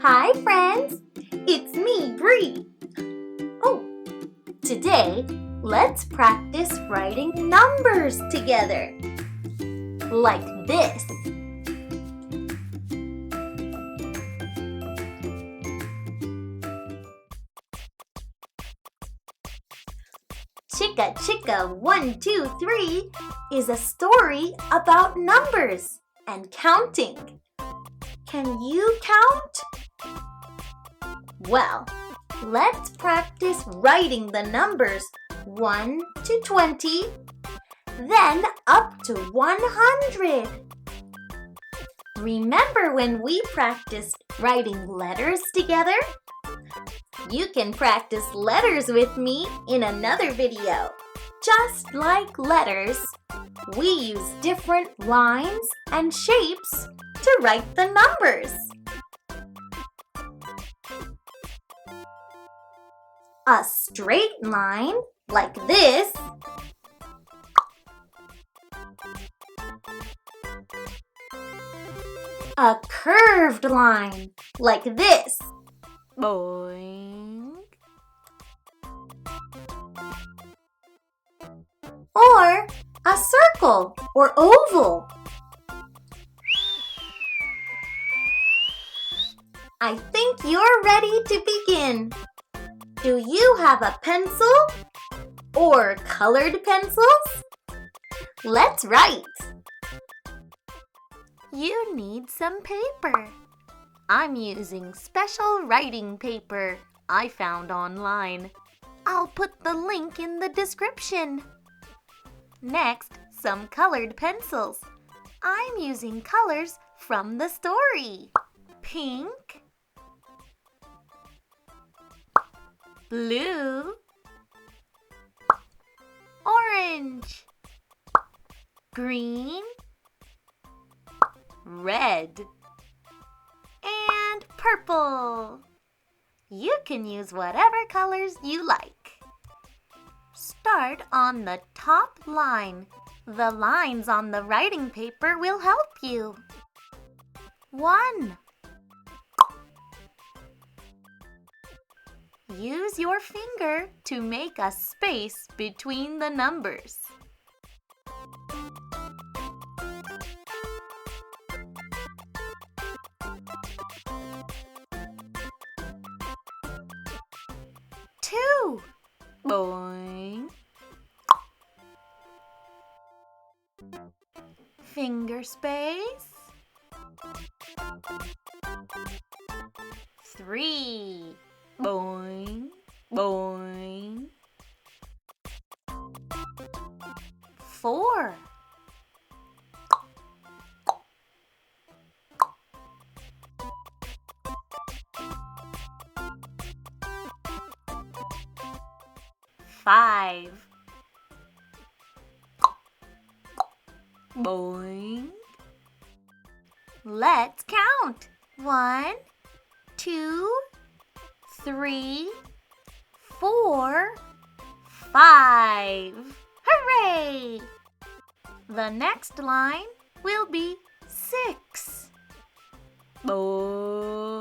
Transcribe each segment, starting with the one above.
Hi friends, it's me, Bri. Oh, today let's practice writing numbers together. Like this. Chicka Chicka 1, 2, 3 is a story about numbers and counting. Can you count? Well, let's practice writing the numbers 1 to 20, then up to 100. Remember when we practiced writing letters together? You can practice letters with me in another video. Just like letters, we use different lines and shapes to write the numbers. A straight line like this. A curved line like this. Boing. Or a circle or oval. I think you're ready to begin. Do you have a pencil or colored pencils? Let's write. You need some paper. I'm using special writing paper I found online. I'll put the link in the description. Next, some colored pencils. I'm using colors from the story. Pink, blue, orange, green, red, and purple. You can use whatever colors you like. Start on the top line. The lines on the writing paper will help you. 1. Use your finger to make a space between the numbers. 2. Boing. Finger space. 3. Boing, boing. 4. 5. Boing. Let's count. 1, 2, 3, 4, 5. Hooray! The next line will be 6. Boing.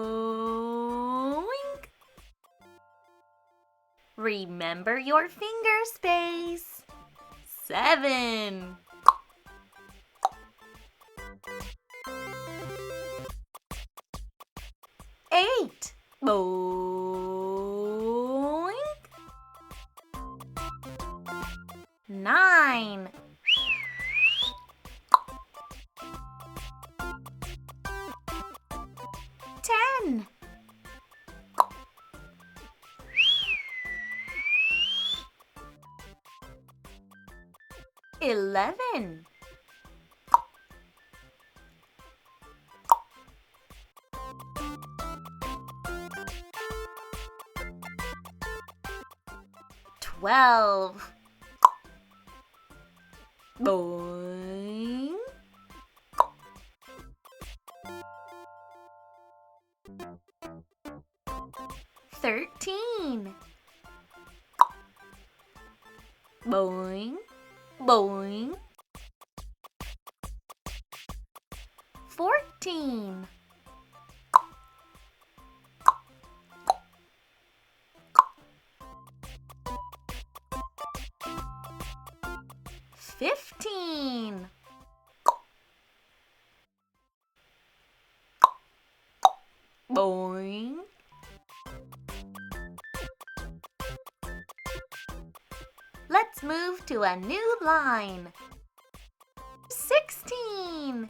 Remember your finger space. 7. 8. Boing. 9. 10. 11. 12. Boing. 13. Boing, boing. 14. 15. Boing. Let's move to a new line. 16.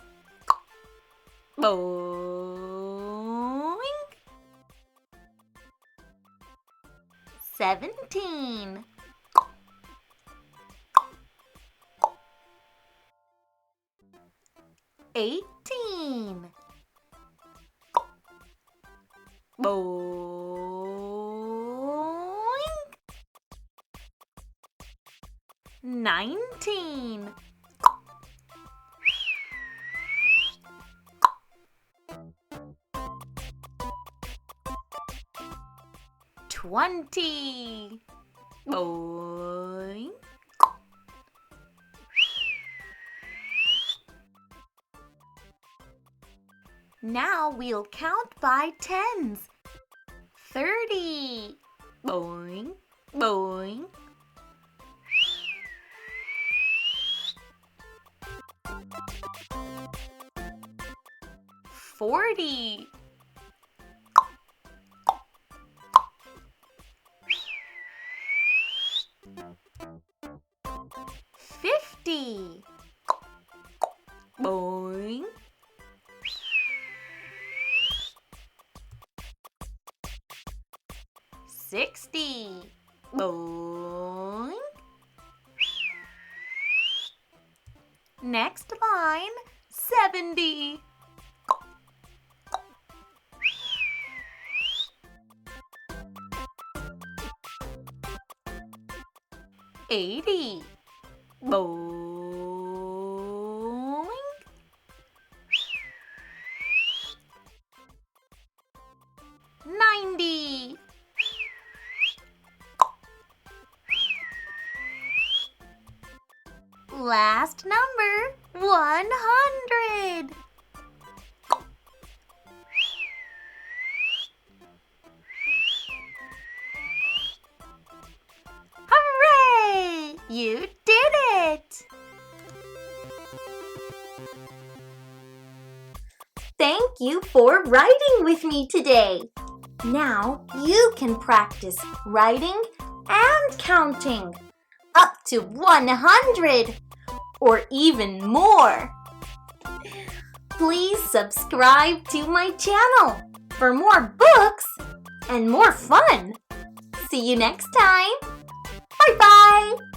Boing. 17. 18. Boing. 19. 20. Boing. Now we'll count by tens. 30. Boing, boing. 40. 50. Boing. 60. Boing. Next line, 70. 80. Boing. 90. Last number, 100. Hooray! You did it! Thank you for writing with me today. Now you can practice writing and counting up to 100 or even more. Please subscribe to my channel for more books and more fun. See you next time. Bye-bye.